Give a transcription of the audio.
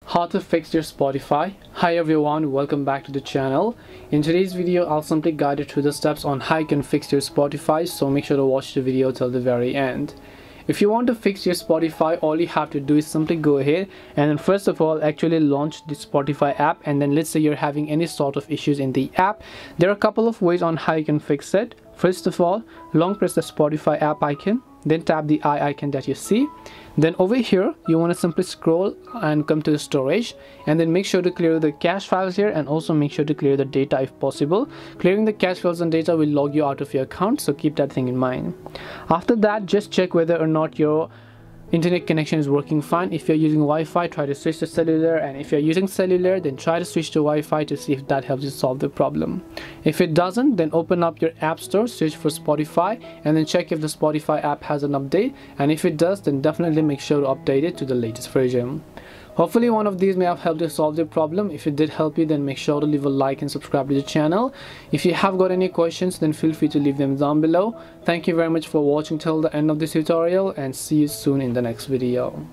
How to fix your Spotify. Hi everyone, welcome back to the channel. In today's video I'll simply guide you through the steps on how you can fix your Spotify, so make sure to watch the video till the very end. If you want to fix your Spotify, all you have to do is simply go ahead and then first of all actually launch the Spotify app, and then let's say you're having any sort of issues in the app. There are a couple of ways on how you can fix it. First of all, long press the Spotify app icon, then tap the eye icon that you see. Then over here you want to simply scroll and come to the storage, and then make sure to clear the cache files here, and also make sure to clear the data if possible. Clearing the cache files and data will log you out of your account, so keep that thing in mind. After that, just check whether or not your internet connection is working fine. If you're using Wi-Fi, try to switch to cellular, and if you're using cellular, then try to switch to Wi-Fi to see if that helps you solve the problem. If it doesn't, then open up your app store, search for Spotify, and then check if the Spotify app has an update, and if it does, then definitely make sure to update it to the latest version. Hopefully one of these may have helped you solve the problem. If it did help you, then make sure to leave a like and subscribe to the channel. If you have got any questions, then feel free to leave them down below. Thank you very much for watching till the end of this tutorial, and see you soon in the next video.